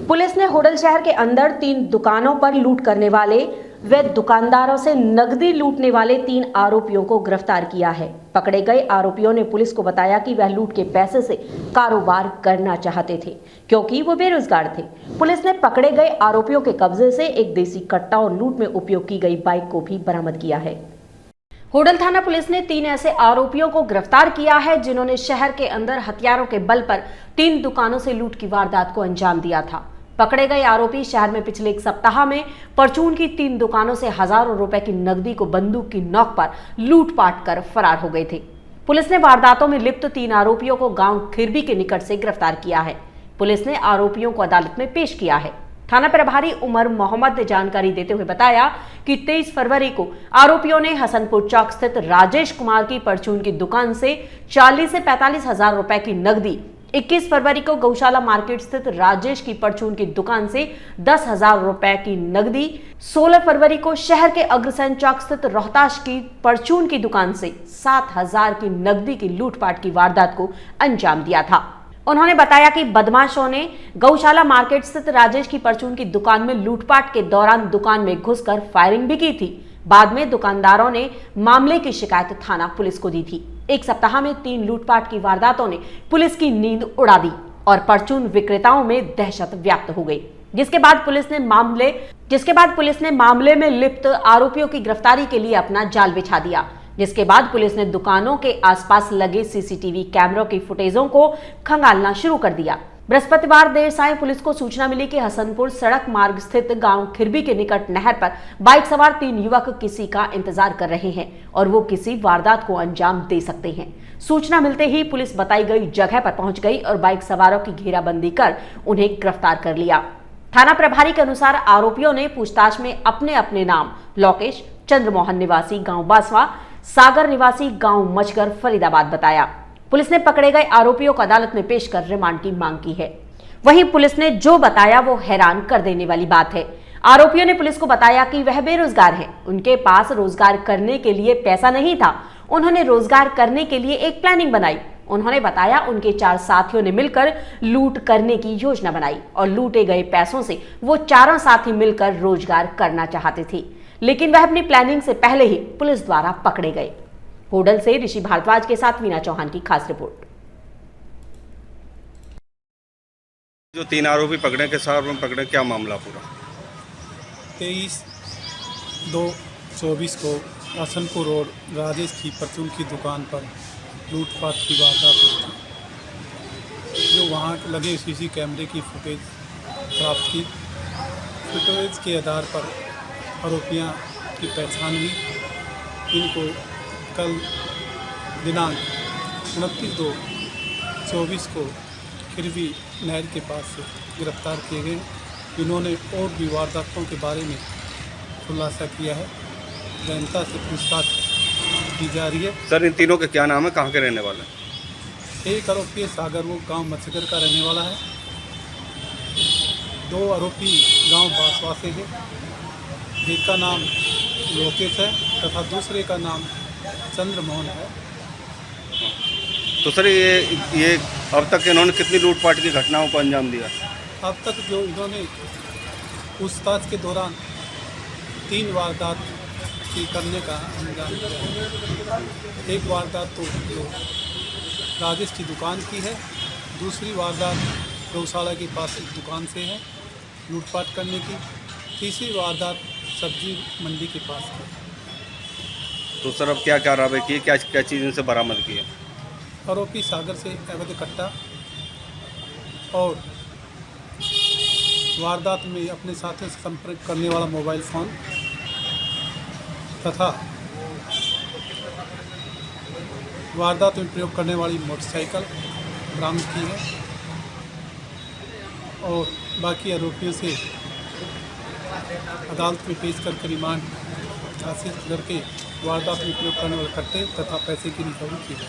Police ने होडल शहर के अंदर 3 दुकानों पर लूट करने वाले व दुकानदारों से नकदी लूटने वाले 3 आरोपियों को गिरफ्तार किया है। पकड़े गए आरोपियों ने पुलिस को बताया कि वह लूट के पैसे से कारोबार करना चाहते थे क्योंकि वो बेरोजगार थे। पुलिस ने पकड़े गए आरोपियों के कब्जे से एक देसी कट्टा और लूट में उपयोग की गई बाइक को भी बरामद किया है। होडल थाना पुलिस ने 3 ऐसे आरोपियों को गिरफ्तार किया है जिन्होंने शहर के अंदर हथियारों के बल पर 3 दुकानों से लूट की वारदात को अंजाम दिया था। पकड़े गए आरोपी शहर में पिछले 1 सप्ताह में परचून की 3 दुकानों से हजारों रुपए की नकदी को बंदूक की नोक पर लूटपाट कर फरार हो गए थे। पुलिस ने वारदातों में लिप्त 3 आरोपियों को गांव खिरबी के निकट से गिरफ्तार किया है। पुलिस ने आरोपियों को अदालत में पेश किया है। थाना प्रभारी उमर मोहम्मद ने जानकारी देते हुए बताया कि 23 फरवरी को आरोपियों ने हसनपुर चौक स्थित राजेश कुमार की परचून की दुकान से 40 से 45 हजार रुपए की नकदी, 21 फरवरी को गौशाला मार्केट स्थित राजेश की परचून की दुकान से 10,000 रुपए की नकदी, 16 फरवरी को शहर के अग्रसेन चौक स्थित रोहताश की परचून की दुकान से 7,000 की नकदी की लूटपाट की वारदात को अंजाम दिया था। उन्होंने बताया कि बदमाशों ने गौशाला मार्केट स्थित राजेश की परचून की दुकान में लूटपाट के दौरान दुकान में घुसकर फायरिंग भी की थी। बाद में दुकानदारों ने मामले की शिकायत थाना पुलिस को दी थी। 1 सप्ताह में 3 लूटपाट की वारदातों ने पुलिस की नींद उड़ा दी और परचून विक्रेताओं में दहशत व्याप्त हो गई, जिसके बाद पुलिस ने मामले में लिप्त आरोपियों की गिरफ्तारी के लिए अपना जाल बिछा दिया। जिसके बाद पुलिस ने दुकानों के आसपास लगे सीसीटीवी कैमरों की फुटेजों को खंगालना शुरू कर दिया। बृहस्पतिवार देर सायं पुलिस को सूचना मिली कि हसनपुर सड़क मार्ग स्थित गांव खिरबी के निकट नहर पर बाइक सवार 3 युवक किसी का इंतजार कर रहे हैं और वो किसी वारदात को अंजाम दे सकते हैं। सूचना मिलते ही पुलिस बताई गई जगह पर पहुंच गई और बाइक सवारों की घेराबंदी कर उन्हें गिरफ्तार कर लिया। थाना प्रभारी के अनुसार आरोपियों ने पूछताछ में अपने अपने नाम लोकेश, चंद्रमोहन निवासी गांव बासवा, सागर निवासी गांव मचगर, फरीदाबाद बताया। पुलिस ने पकड़े गए आरोपियों को अदालत में पेश कर रिमांड की मांग की है। वहीं पुलिस ने जो बताया वो हैरान कर देने वाली बात है। आरोपियों ने पुलिस को बताया कि वह बेरोजगार हैं, उनके पास रोजगार करने के लिए पैसा नहीं था। उन्होंने रोजगार करने के लिए एक प्लानिंग बनाई। उन्होंने बताया उनके 4 साथियों ने मिलकर लूट करने की योजना बनाई और लूटे गए पैसों से वो चारों साथी मिलकर रोजगार करना चाहते थे, लेकिन वह अपनी प्लानिंग से पहले ही पुलिस द्वारा पकड़े गए। होडल से ऋषि भारद्वाज के साथ वीना चौहान की खास रिपोर्ट। जो 3 आरोपी पकड़े के साथ में पकड़े, क्या मामला पूरा? 23/2/24 को हसनपुर रोड राजेश की परचून की दुकान पर लूटपाट की वारदात हुई थी। जो वहाँ लगे सीसी कैमरे की फुटेज प्राप्त की। फुटेज के आधार पर आरोपियां की पहचान हुई। इनको कल दिनांक 29/2/24 को खिरवी नहर के पास से गिरफ्तार किए गए। इन्होंने और भी वारदातों के बारे में खुलासा किया है। जनता से पूछताछ की जा रही है। सर, इन तीनों के क्या नाम है, कहाँ के रहने वाले हैं? एक आरोपी सागर वो गांव मचगर का रहने वाला है। 2 आरोपी गांव बासवा से है। एक का नाम लोकेश है तथा दूसरे का नाम चंद्रमोहन है। तो सर, ये अब तक इन्होंने कितनी लूटपाट की घटनाओं को अंजाम दिया? अब तक जो इन्होंने पूछताछ के दौरान 3 वारदात की करने का अंजाम दिया। एक वारदात तो जो राजेश की दुकान की है, दूसरी वारदात गौशाला के पास एक दुकान से है लूटपाट करने की, तीसरी वारदात सब्जी मंडी के पास की। तो सर, अब क्या कार्रवाई की, क्या चीज़ इनसे बरामद की है? आरोपी सागर से अवैध कट्टा और वारदात में अपने साथियों से संपर्क करने वाला मोबाइल फ़ोन तथा वारदात में प्रयोग करने वाली मोटरसाइकिल बरामद की है और बाकी आरोपियों से अदालत में पेश करके रिमांड हासिल करके वारदात में प्रयोग करने वाले कट्टे तथा पैसे की रिकवरी की है।